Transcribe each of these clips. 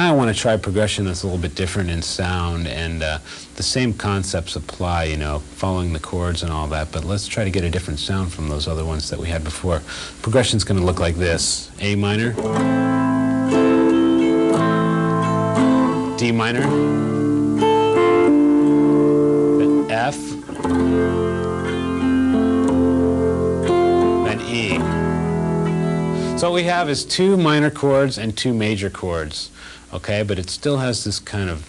Now I want to try progression that's a little bit different in sound, and the same concepts apply, you know, following the chords and all that, but let's try to get a different sound from those other ones that we had before. Progression's going to look like this: A minor, D minor, F, and E. So what we have is 2 minor chords and 2 major chords, okay? But it still has this kind of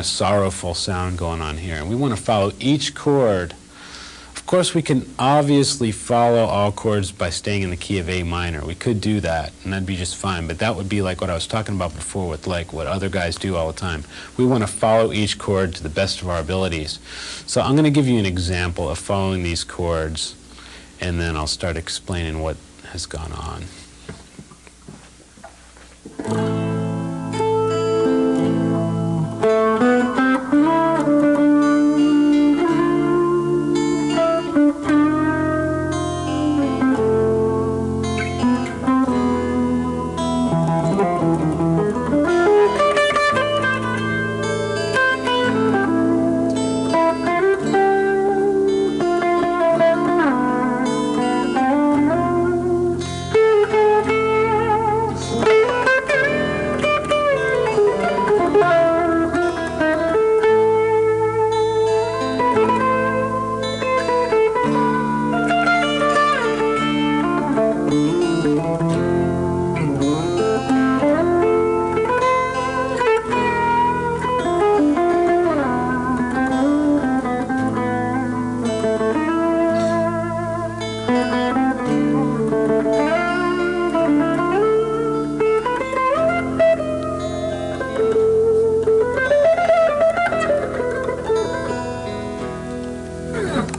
sorrowful sound going on here, and we want to follow each chord. Of course, we can obviously follow all chords by staying in the key of A minor. We could do that, and that'd be just fine, but that would be like what I was talking about before with like what other guys do all the time. We want to follow each chord to the best of our abilities. So I'm going to give you an example of following these chords, and then I'll start explaining what has gone on.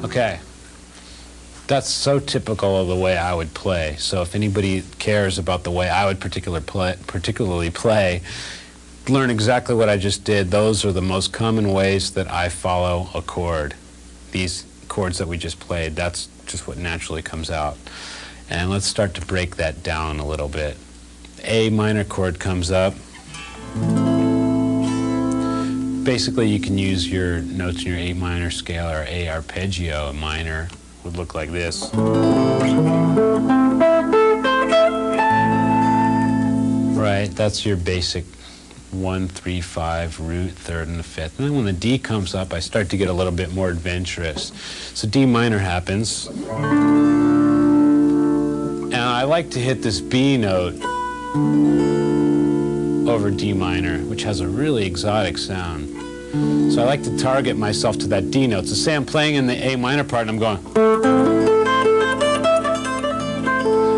Okay, that's so typical of the way I would play. So if anybody cares about the way I would particularly play, learn exactly what I just did. Those are the most common ways that I follow a chord. These chords that we just played, that's just what naturally comes out. And let's start to break that down a little bit. A minor chord comes up. Basically, you can use your notes in your A minor scale or A arpeggio. A minor would look like this. Right, that's your basic 1, 3, 5 root, third, and the fifth. And then when the D comes up, I start to get a little bit more adventurous. So D minor happens. And I like to hit this B note over D minor, which has a really exotic sound. So I like to target myself to that D note. So say I'm playing in the A minor part and I'm going,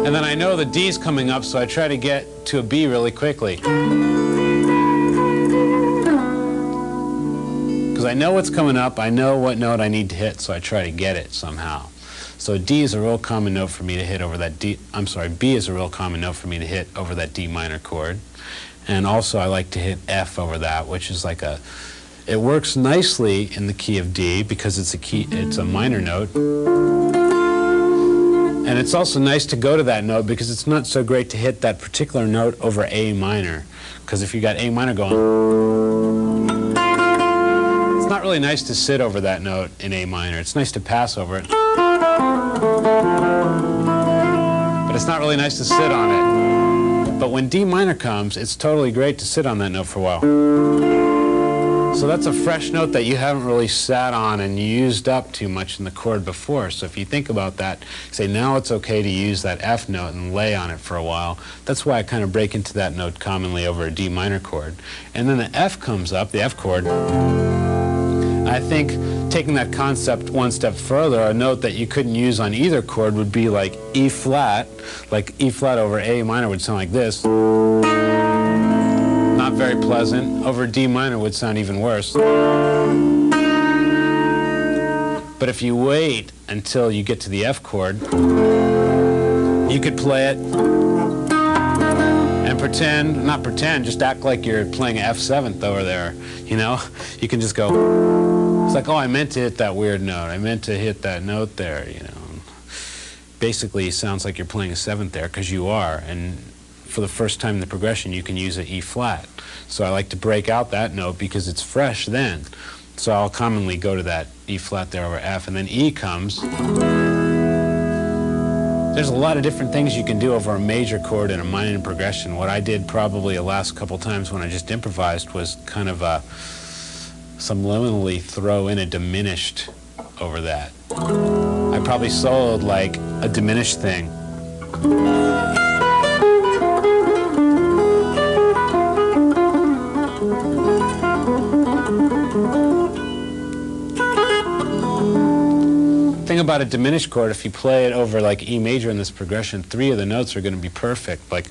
and then I know the D's coming up, so I try to get to a B really quickly. Because I know what's coming up, I know what note I need to hit, so I try to get it somehow. So D is a real common note for me to hit over that B is a real common note for me to hit over that D minor chord. And also I like to hit F over that, which is like it works nicely in the key of D because it's a minor note. And it's also nice to go to that note because it's not so great to hit that particular note over A minor. Because if you got A minor going, it's not really nice to sit over that note in A minor. It's nice to pass over it, but it's not really nice to sit on it. But when D minor comes, it's totally great to sit on that note for a while. So that's a fresh note that you haven't really sat on and used up too much in the chord before. So if you think about that, say now it's okay to use that F note and lay on it for a while. That's why I kind of break into that note commonly over a D minor chord. And then the F comes up, the F chord. I think taking that concept one step further, a note that you couldn't use on either chord would be like E flat. Like E flat over A minor would sound like this. Not very pleasant. Over D minor would sound even worse. But if you wait until you get to the F chord, you could play it and not pretend, just act like you're playing an F7th over there, you know? You can just go, it's like, oh, I meant to hit that weird note. I meant to hit that note there, you know? Basically, it sounds like you're playing a 7th there, because you are. And for the first time in the progression, you can use an E flat. So I like to break out that note because it's fresh then. So I'll commonly go to that E flat there over F, and then E comes. There's a lot of different things you can do over a major chord and a minor progression. What I did probably the last couple times when I just improvised was kind of subliminally throw in a diminished over that. I probably soloed like a diminished thing. The thing about a diminished chord, if you play it over like E major in this progression, 3 of the notes are going to be perfect. Like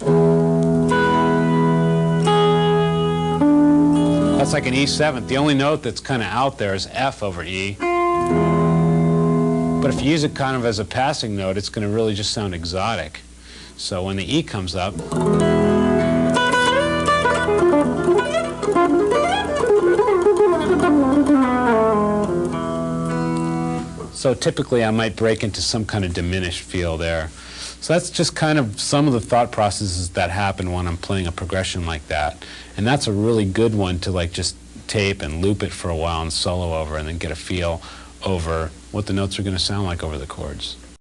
that's like an E7. The only note that's kind of out there is F over E. But if you use it kind of as a passing note, it's going to really just sound exotic. So when the E comes up, so typically I might break into some kind of diminished feel there. So that's just kind of some of the thought processes that happen when I'm playing a progression like that. And that's a really good one to like just tape and loop it for a while and solo over and then get a feel over what the notes are going to sound like over the chords.